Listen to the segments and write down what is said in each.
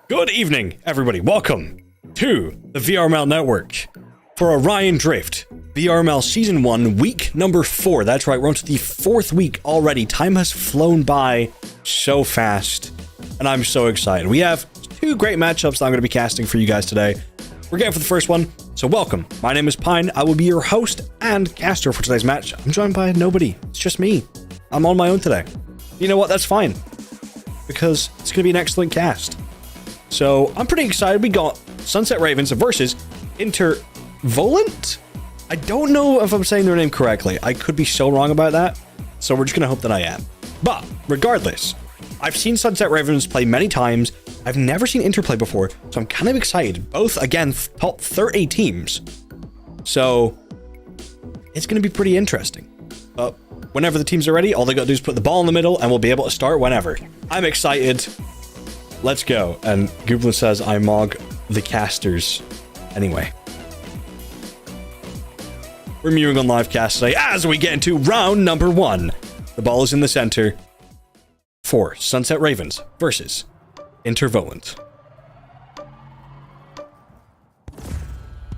Good evening, everybody. Welcome to the VRML network for Orion Drift. VRML Season 1, week number 4. That's right, we're on to the 4th week already. Time has flown by so fast, and I'm so excited. We have 2 great matchups that I'm going to be casting for you guys today. We're getting for the first one, so welcome. My name is Pine. I will be your host and caster for today's match. I'm joined by nobody. It's just me. I'm on my own today. You know what? That's fine, because it's going to be an excellent cast. So I'm pretty excited. We got SunsetRavens versus Volente? I don't know if I'm saying their name correctly. I could be so wrong about that. So we're just going to hope that I am. But regardless, I've seen SunsetRavens play many times. I've never seen Inter play before. So I'm kind of excited. Both, again, top 30 teams. So it's going to be pretty interesting. Whenever the teams are ready, all they got to do is put the ball in the middle and we'll be able to start whenever. I'm excited. Let's go. And Goblin says, I mog the casters. Anyway. We're moving on live cast today as we get into round number 1. The ball is in the center for SunsetRavens versus Inter Volente.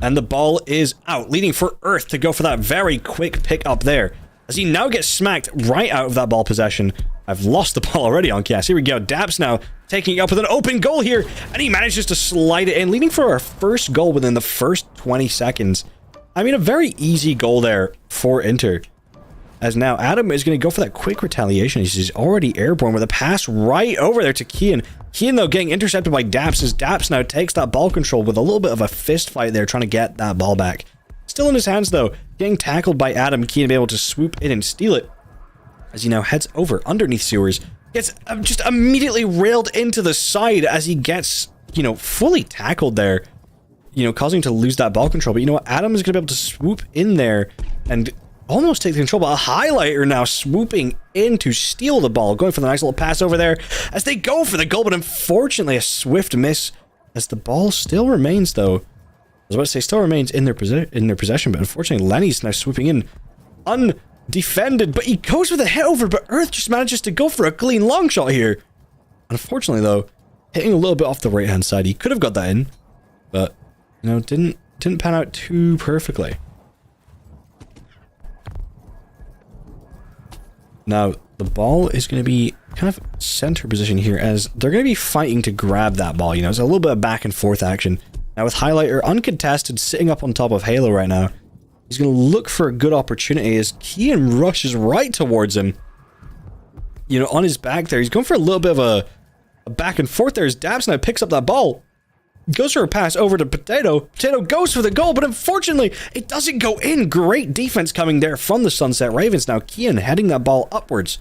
And the ball is out, leading for Earth to go for that very quick pick up there. As he now gets smacked right out of that ball possession. I've lost the ball already on cast. Here we go. Daps now taking it up with an open goal here. And he manages to slide it in, leading for our first goal within the first 20 seconds. I mean, a very easy goal there for Inter. As now Adam is going to go for that quick retaliation. He's already airborne with a pass right over there to Kian. Kian, though, getting intercepted by Daps as Daps now takes that ball control with a little bit of a fist fight there, trying to get that ball back. Still in his hands, though. Getting tackled by Adam. Kian be able to swoop in and steal it. As he now heads over underneath sewers. Gets just immediately railed into the side as he gets, fully tackled there. Causing him to lose that ball control. But you know what? Adam is going to be able to swoop in there and almost take the control. But a highlighter now swooping in to steal the ball. Going for the nice little pass over there as they go for the goal. But unfortunately, a swift miss as the ball still remains, though. I was about to say still remains in their possession. But unfortunately, Lenny's now swooping in undefended. But he goes for the hit over. But Earth just manages to go for a clean long shot here. Unfortunately, though, hitting a little bit off the right-hand side. He could have got that in. But didn't pan out too perfectly. Now, the ball is going to be kind of center position here as they're going to be fighting to grab that ball. It's a little bit of back and forth action. Now, with Highlighter uncontested, sitting up on top of Halo right now, he's going to look for a good opportunity as Kian rushes right towards him. On his back there. He's going for a little bit of a back and forth there as Dabs now picks up that ball. Goes for a pass over to Potato. Potato goes for the goal, but unfortunately, it doesn't go in. Great defense coming there from the SunsetRavens. Now, Kian heading that ball upwards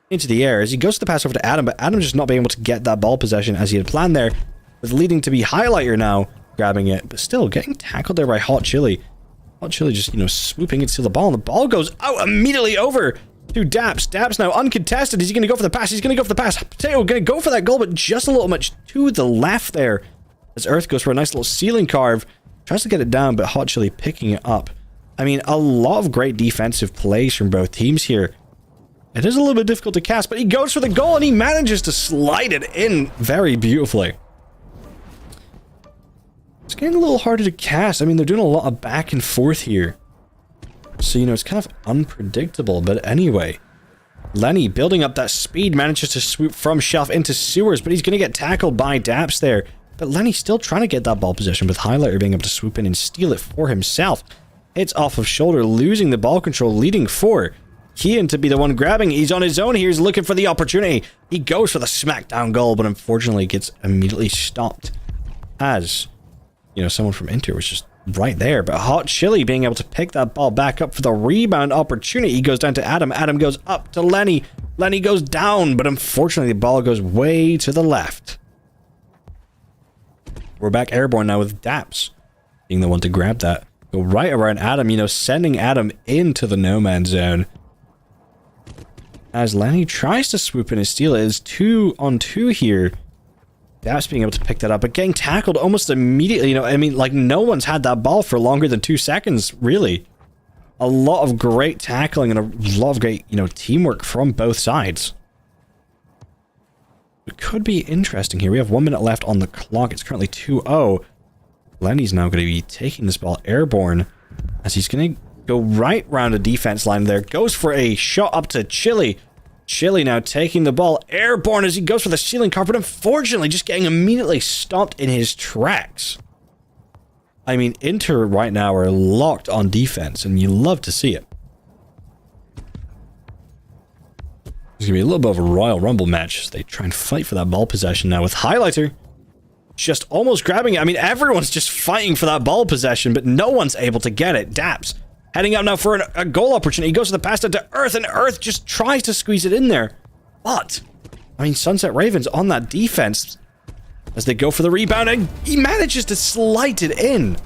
into the air as he goes to the pass over to Adam, but Adam just not being able to get that ball possession as he had planned there, with leading to be Highlighter now grabbing it, but still getting tackled there by Hot Chili. Hot Chili just, swooping into the ball, and the ball goes out immediately over to Daps. Daps now uncontested. Is he going to go for the pass? He's going to go for the pass. Potato going to go for that goal, but just a little much to the left there. As Earth goes for a nice little ceiling carve. Tries to get it down, but Hot Chili picking it up. I mean, a lot of great defensive plays from both teams here. It is a little bit difficult to cast, but he goes for the goal and he manages to slide it in very beautifully. It's getting a little harder to cast. I mean, they're doing a lot of back and forth here. So, it's kind of unpredictable, but anyway. Lenny, building up that speed, manages to swoop from shelf into sewers, but he's going to get tackled by Daps there. But Lenny's still trying to get that ball possession, with Highlighter being able to swoop in and steal it for himself. Hits off of shoulder, losing the ball control, leading for Kian to be the one grabbing. He's on his own here. He's looking for the opportunity. He goes for the smackdown goal, but unfortunately gets immediately stopped. As, someone from Inter was just right there. But Hot Chili being able to pick that ball back up for the rebound opportunity. He goes down to Adam. Adam goes up to Lenny. Lenny goes down, but unfortunately the ball goes way to the left. We're back airborne now with Daps being the one to grab that. Go right around Adam, sending Adam into the no man's zone. As Lenny tries to swoop in and steal it. It's 2-on-2 here. Daps being able to pick that up, but getting tackled almost immediately. No one's had that ball for longer than 2 seconds, really. A lot of great tackling and a lot of great, teamwork from both sides. It could be interesting here. We have 1 minute left on the clock. It's currently 2-0. Lenny's now going to be taking this ball airborne as he's going to go right round the defense line there. Goes for a shot up to Chili. Chili now taking the ball airborne as he goes for the ceiling carpet. Unfortunately, just getting immediately stomped in his tracks. I mean, Inter right now are locked on defense, and you love to see it. There's going to be a little bit of a Royal Rumble match as they try and fight for that ball possession now with Highlighter just almost grabbing it. I mean, everyone's just fighting for that ball possession, but no one's able to get it. Daps heading up now for a goal opportunity. He goes to the pass to Earth, and Earth just tries to squeeze it in there. But, I mean, SunsetRavens on that defense as they go for the rebound, and he manages to slide it in.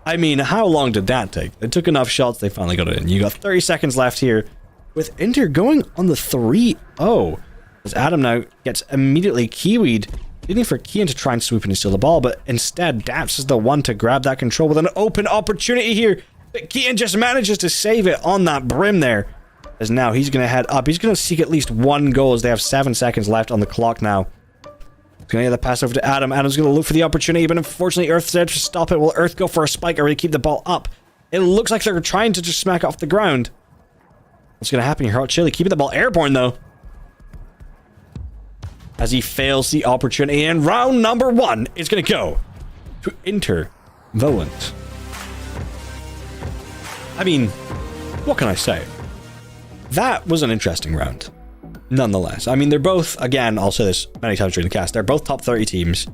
I mean, how long did that take? They took enough shots, they finally got it in. You got 30 seconds left here with Inter going on the 3-0. As Adam now gets immediately kiwied, leading for Kian to try and swoop in and steal the ball, but instead, Daps is the one to grab that control with an open opportunity here. But Kian just manages to save it on that brim there. As now he's going to head up. He's going to seek at least one goal as they have 7 seconds left on the clock now. He's going to get the pass over to Adam. Adam's going to look for the opportunity, but unfortunately Earth's there to stop it. Will Earth go for a spike or to keep the ball up? It looks like they're trying to just smack it off the ground. What's going to happen here? Hot Chili keeping the ball airborne though, as he fails the opportunity, and round number 1 is going to go to Inter Volente. I mean, what can I say? That was an interesting round, nonetheless. I mean, they're both, again, I'll say this many times during the cast, they're both top 30 teams.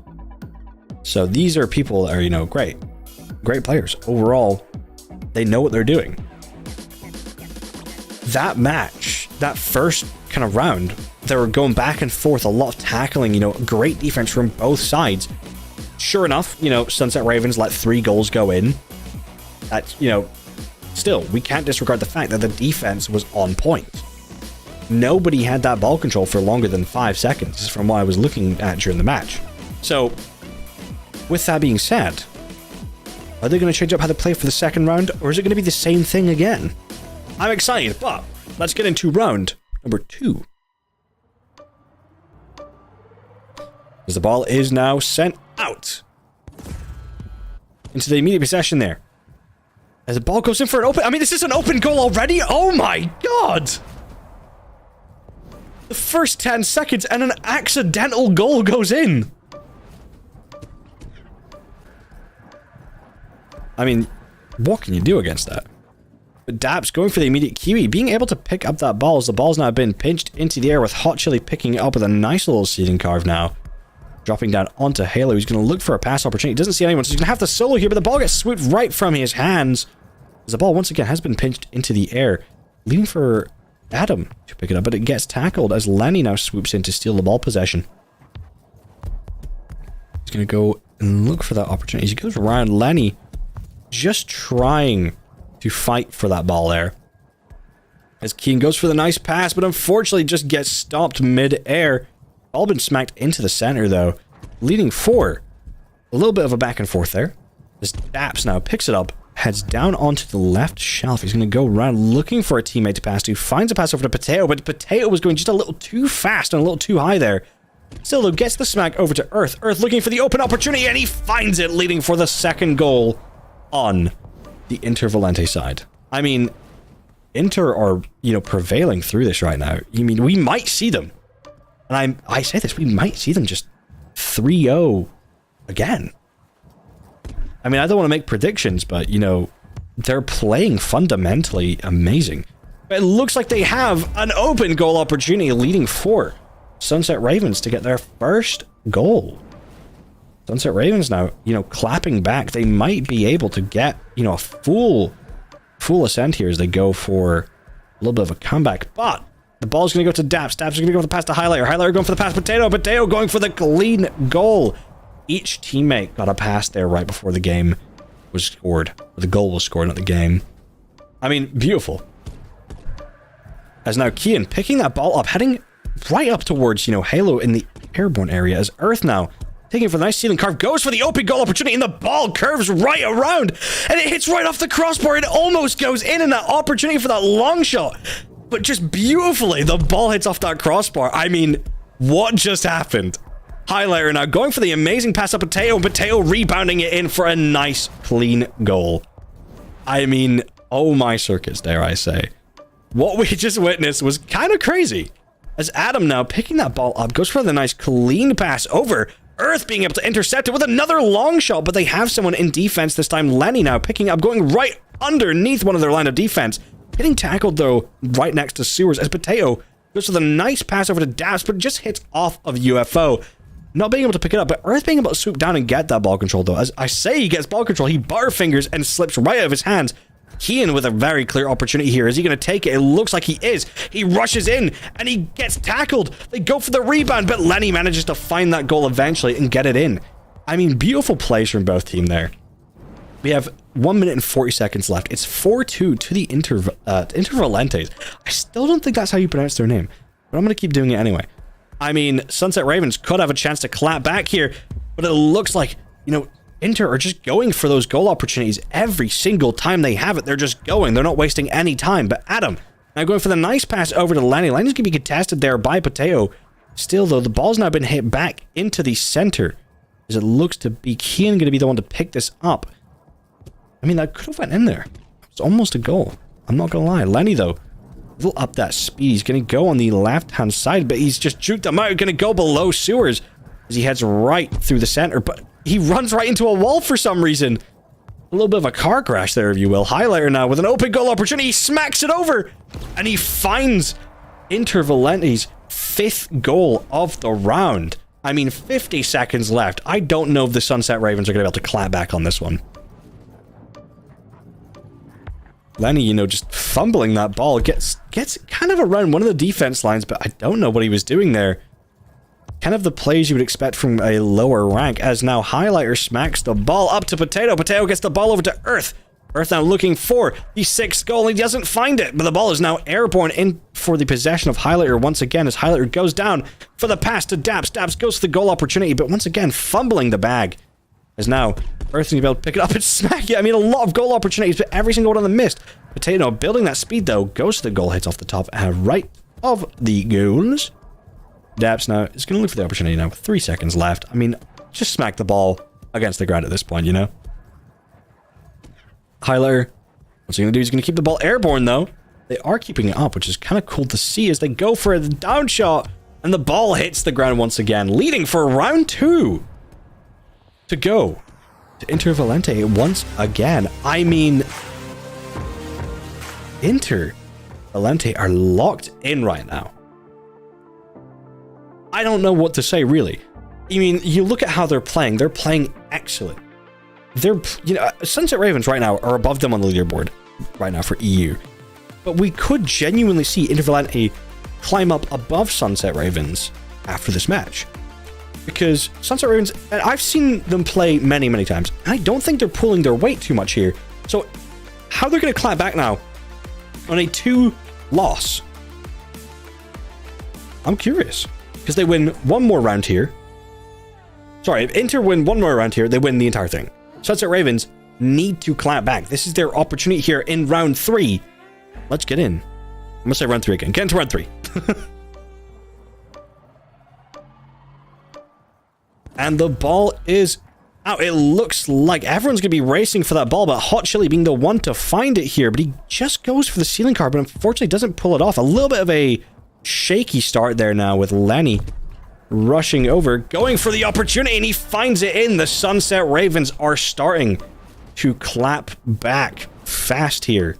So these are people that are, you know, great players. Overall, they know what they're doing. That match, that first kind of round, they were going back and forth, a lot of tackling, you know, great defense from both sides. Sure enough, you know, SunsetRavens let 3 goals go in. That's, you know, still, we can't disregard the fact that the defense was on point. Nobody had that ball control for longer than 5 seconds from what I was looking at during the match. So, with that being said, are they going to change up how they play for the second round, or is it going to be the same thing again? I'm excited, but let's get into round number 2. As the ball is now sent out into the immediate possession there. As the ball goes in for an open... I mean, this is an open goal already? Oh my god! The first 10 seconds and an accidental goal goes in. I mean, what can you do against that? But Daps going for the immediate kiwi, being able to pick up that ball as the ball's now been pinched into the air with Hot Chili picking it up with a nice little seeding carve now. Dropping down onto Halo. He's going to look for a pass opportunity. Doesn't see anyone, so he's going to have to solo here, but the ball gets swooped right from his hands. As the ball once again has been pinched into the air, leaving for Adam to pick it up, but it gets tackled as Lenny now swoops in to steal the ball possession. He's going to go and look for that opportunity. He goes around Lenny, just trying to fight for that ball there. As Keen goes for the nice pass, but unfortunately just gets stopped mid-air. All been smacked into the center though, leading for a little bit of a back and forth there. As Daps now picks it up, heads down onto the left shelf. He's going to go around looking for a teammate to pass to, finds a pass over to Potato, but Potato was going just a little too fast and a little too high there. Still though, gets the smack over to Earth. Earth looking for the open opportunity, and he finds it, leading for the second goal on the Inter Volente side. I mean, Inter are, you know, prevailing through this right now. I mean, we might see them. And I say this, we might see them just 3-0 again. I mean, I don't want to make predictions, but, you know, they're playing fundamentally amazing. But it looks like they have an open goal opportunity, leading for SunsetRavens to get their first goal. SunsetRavens now, you know, clapping back. They might be able to get, you know, a full ascent here as they go for a little bit of a comeback. But the ball's going to go to Daps. Daps is going to go for the pass to Highlighter. Highlighter going for the pass to Potato. Potato going for the clean goal. Each teammate got a pass there right before the game was scored. The goal was scored, not the game. I mean, beautiful. As now Kian picking that ball up, heading right up towards, you know, Halo in the airborne area. As Earth now taking it for the nice ceiling carve, goes for the open goal opportunity, and the ball curves right around, and it hits right off the crossbar. It almost goes in that opportunity for that long shot. But just beautifully, the ball hits off that crossbar. I mean, what just happened? Highlighter now going for the amazing pass up Potato, and Potato rebounding it in for a nice, clean goal. I mean, oh my circuits, dare I say. What we just witnessed was kind of crazy. As Adam now picking that ball up, goes for the nice, clean pass over. Earth being able to intercept it with another long shot, but they have someone in defense this time. Lenny now picking up, going right underneath one of their line of defense. Getting tackled, though, right next to Sewers, as Potato goes for the nice pass over to Daps, but just hits off of UFO. not being able to pick it up, but Earth being able to swoop down and get that ball control, though. As I say, he gets ball control. He butterfingers and slips right out of his hands. Kian with a very clear opportunity here. Is he going to take it? It looks like he is. He rushes in and he gets tackled. They go for the rebound, but Lenny manages to find that goal eventually and get it in. I mean, beautiful plays from both teams there. We have 1 minute and 40 seconds left. It's 4-2 to the Inter Volentes. I still don't think that's how you pronounce their name, but I'm going to keep doing it anyway. I mean, SunsetRavens could have a chance to clap back here, but it looks like, you know, Inter are just going for those goal opportunities every single time they have it. They're just going. They're not wasting any time. But Adam now going for the nice pass over to Lenny. Lenny's going to be contested there by Potato. Still, though, the ball's now been hit back into the center, as it looks to be Kian going to be the one to pick this up. I mean, that could have went in there. It's almost a goal. I'm not going to lie. Lenny, though, will up that speed. He's going to go on the left-hand side, but he's just juked him out. Going to go below Sewers as he heads right through the center, but he runs right into a wall for some reason. A little bit of a car crash there, if you will. Highlighter now with an open goal opportunity. He smacks it over, and he finds Inter Volente's 5th goal of the round. I mean, 50 seconds left. I don't know if the SunsetRavens are going to be able to clap back on this one. Lenny, you know, just fumbling that ball. Gets kind of around one of the defense lines, but I don't know what he was doing there. Kind of the plays you would expect from a lower rank, as now Highlighter smacks the ball up to Potato. Potato gets the ball over to Earth. Earth now looking for the 6th goal. He doesn't find it, but the ball is now airborne in for the possession of Highlighter once again, as Highlighter goes down for the pass to Daps. Daps goes for the goal opportunity, but once again fumbling the bag. As now Earth is able to pick it up and smack it. I mean, a lot of goal opportunities, but every single one of them missed. Potato building that speed, though, goes to the goal, hits off the top, right of the goals. Daps now is going to look for the opportunity now with 3 seconds left. I mean, just smack the ball against the ground at this point, you know? Highlighter, what's he going to do? He's going to keep the ball airborne, though. They are keeping it up, which is kind of cool to see as they go for a down shot, and the ball hits the ground once again, leading for round 2 to go to Inter Volente once again. I mean, Inter Volente are locked in right now. I don't know what to say, really. I mean, you look at how they're playing excellent. They're, you know, SunsetRavens right now are above them on the leaderboard right now for EU. But we could genuinely see Inter Volente climb up above SunsetRavens after this match. Because SunsetRavens, and I've seen them play many, many times, and I don't think they're pulling their weight too much here. So, how they're going to climb back now on a 2 loss? I'm curious. Because they win one more round here. Sorry, if Inter win one more round here, they win the entire thing. SunsetRavens need to clap back. This is their opportunity here in round 3. Let's get in. I'm going to say round 3 again. Get into round 3. And the ball is out. It looks like everyone's going to be racing for that ball, but Hot Chili being the one to find it here. But he just goes for the ceiling card, but unfortunately doesn't pull it off. A little bit of a shaky start there now with Lenny rushing over, going for the opportunity, and he finds it in. The SunsetRavens are starting to clap back fast here.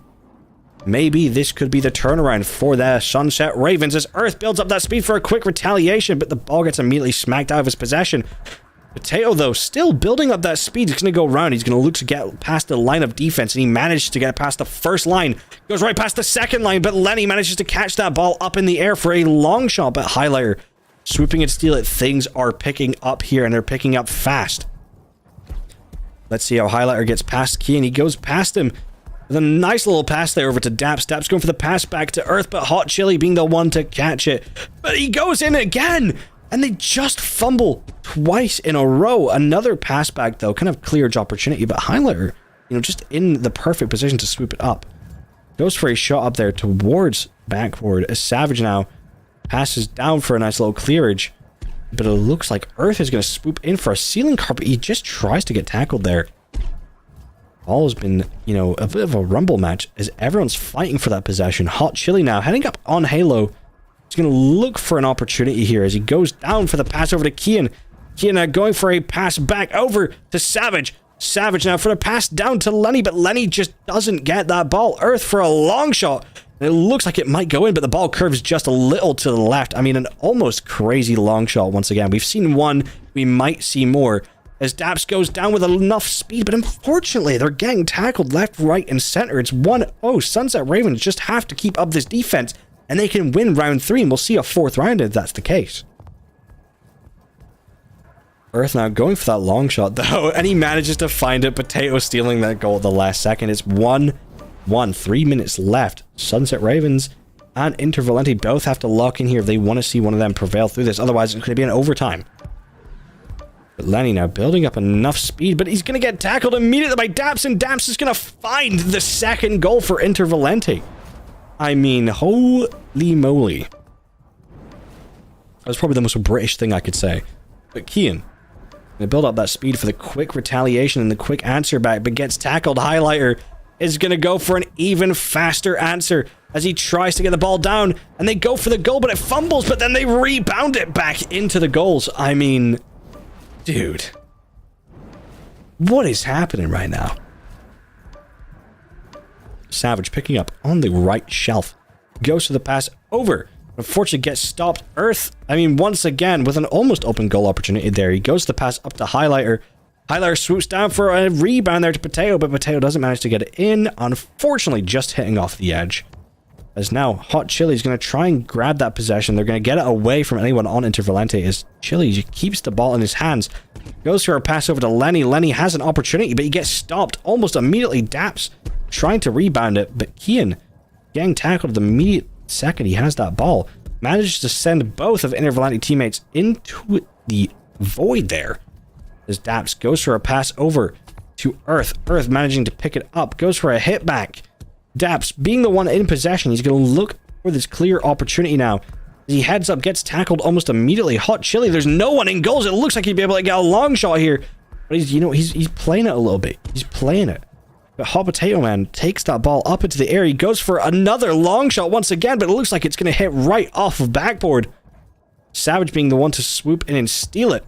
Maybe this could be the turnaround for the SunsetRavens as Earth builds up that speed for a quick retaliation, but the ball gets immediately smacked out of his possession. Potato, though, still building up that speed. He's going to go around. He's going to look to get past the line of defense, and he managed to get past the first line. Goes right past the second line, but Lenny manages to catch that ball up in the air for a long shot, but Highlighter swooping and steal it. Things are picking up here, and they're picking up fast. Let's see how Highlighter gets past Key, and he goes past him with a nice little pass there over to Daps. Daps going for the pass back to Earth, but Hot Chili being the one to catch it. But he goes in again! And they just fumble twice in a row. Another pass back, though, kind of cleared opportunity. But Highlighter, you know, just in the perfect position to swoop it up. Goes for a shot up there towards backward. As Savage now passes down for a nice little clearage. But it looks like Earth is going to swoop in for a ceiling carpet. He just tries to get tackled there. All has been, you know, a bit of a rumble match as everyone's fighting for that possession. Hot Chili now heading up on Halo. He's going to look for an opportunity here as he goes down for the pass over to Kian. Kian now going for a pass back over to Savage. Savage now for the pass down to Lenny, but Lenny just doesn't get that ball. Earth for a long shot. And it looks like it might go in, but the ball curves just a little to the left. I mean, an almost crazy long shot once again. We've seen one. We might see more as Daps goes down with enough speed. But unfortunately, they're getting tackled left, right, and center. It's 1-0. SunsetRavens just have to keep up this defense, and they can win round 3. And we'll see a 4th round if that's the case. Earth now going for that long shot, though. And he manages to find it. Potato stealing that goal at the last second. It's 1-1. 3 minutes left. SunsetRavens and Volente both have to lock in here if they want to see one of them prevail through this. Otherwise, it's going to be an overtime. But Lenny now building up enough speed, but he's going to get tackled immediately by Daps, and Daps is going to find the 2nd goal for Volente. I mean, holy moly. That was probably the most British thing I could say. But Kian, going to build up that speed for the quick retaliation and the quick answer back, but gets tackled. Highlighter is going to go for an even faster answer as he tries to get the ball down, and they go for the goal, but it fumbles, but then they rebound it back into the goals. I mean, dude, what is happening right now? Savage picking up on the right shelf. Goes to the pass over. Unfortunately, gets stopped. Earth, I mean, once again, with an almost open goal opportunity there. He goes to the pass up to Highlighter. Highlighter swoops down for a rebound there to Potato, but Potato doesn't manage to get it in. Unfortunately, just hitting off the edge. As now, Hot Chili's going to try and grab that possession. They're going to get it away from anyone on Volente as Chili keeps the ball in his hands. Goes for a pass over to Lenny. Lenny has an opportunity, but he gets stopped almost immediately. Daps trying to rebound it, but Kian getting tackled the immediate second he has that ball. Manages to send both of Volente teammates into the void there. As Daps goes for a pass over to Earth. Earth managing to pick it up. Goes for a hit back. Daps being the one in possession. He's going to look for this clear opportunity now. As he heads up, gets tackled almost immediately. Hot Chili, there's no one in goals. It looks like he'd be able to get a long shot here. But he's playing it a little bit. He's playing it. But Hot Potato Man takes that ball up into the air. He goes for another long shot once again, but it looks like it's going to hit right off of backboard. Savage being the one to swoop in and steal it.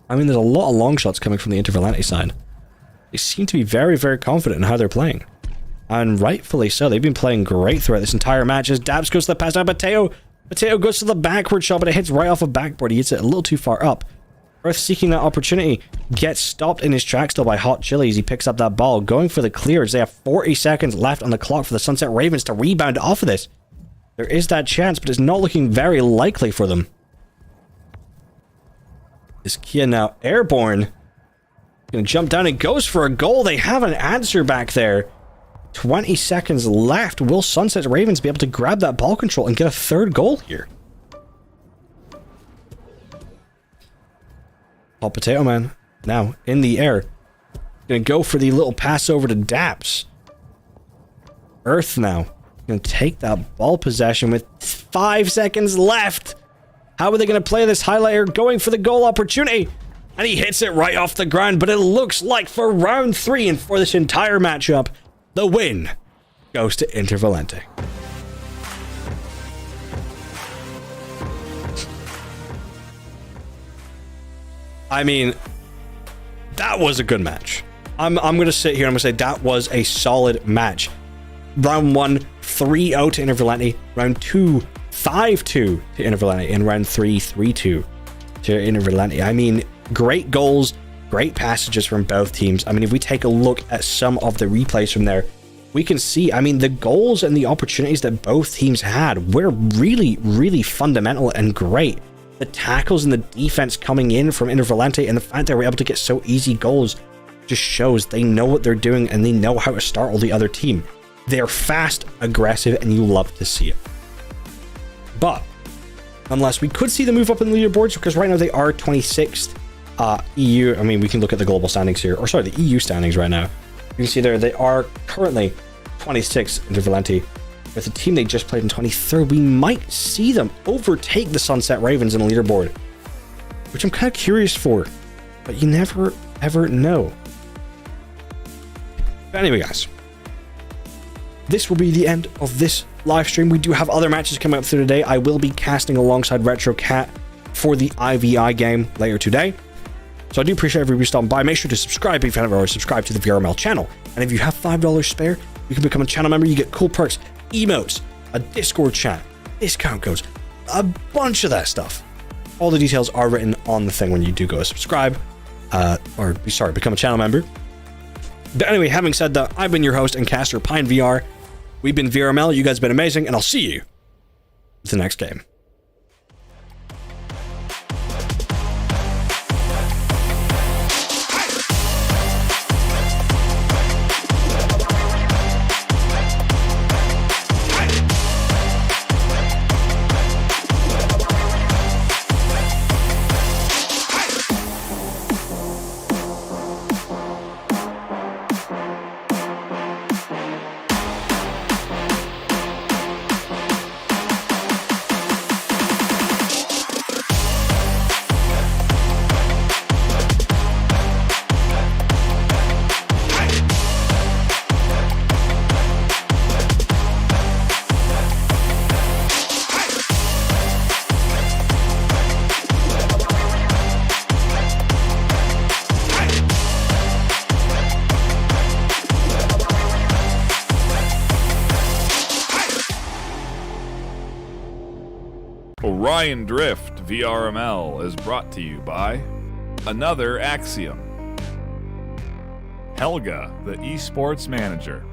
I mean, there's a lot of long shots coming from the Volente side. They seem to be very, very confident in how they're playing. And rightfully so. They've been playing great throughout this entire match. As Daps goes to the pass down, Potato goes to the backward shot, but it hits right off of backboard. He hits it a little too far up. Earth seeking that opportunity. Gets stopped in his tracks still by Hot Chili as he picks up that ball. Going for the clears. They have 40 seconds left on the clock for the SunsetRavens to rebound off of this. There is that chance, but it's not looking very likely for them. Is Kia now airborne? Gonna jump down and goes for a goal. They have an answer back there. 20 seconds left. Will SunsetRavens be able to grab that ball control and get a 3rd goal here? Hot Potato Man now in the air. Gonna go for the little pass over to Daps. Earth now gonna take that ball possession with 5 seconds left. How are they gonna play this? Highlighter going for the goal opportunity. And he hits it right off the ground. But it looks like for round 3 and for this entire matchup, the win goes to Volente. I mean, that was a good match. I'm going to sit here and I'm going to say that was a solid match. Round 1, 3-0 to Volente. Round 2, 5-2 to Volente. And round 3, 3-2 to Volente. I mean, great goals, great passages from both teams. I mean, if we take a look at some of the replays from there, we can see, I mean, the goals and the opportunities that both teams had were really, really fundamental and great. The tackles and the defense coming in from Volente and the fact they were able to get so easy goals just shows they know what they're doing and they know how to startle the other team. They're fast, aggressive, and you love to see it. But nonetheless, we could see them move up in the leaderboards because right now they are 26th. EU, I mean, we can look at the global standings here, or sorry, the EU standings right now. You can see there they are currently 26th in Volente. With the team they just played in 23rd, we might see them overtake the SunsetRavens in the leaderboard, which I'm kind of curious for, but you never ever know. But anyway, guys, this will be the end of this live stream. We do have other matches coming up through today. I will be casting alongside Retro Cat for the IVI game later today. So I do appreciate everybody stopping by. Make sure to subscribe if you haven't already subscribed to the VRML channel. And if you have $5 spare, You can become a channel member. You get cool perks, emotes, a Discord chat, discount codes, a bunch of that stuff. All the details are written on the thing when you do go subscribe, become a channel member. But anyway, having said that, I've been your host and caster, Pine VR. We've been VRML. You guys have been amazing, and I'll see you with the next game. Orion Drift VRML is brought to you by Another Axiom, Helga, the esports manager,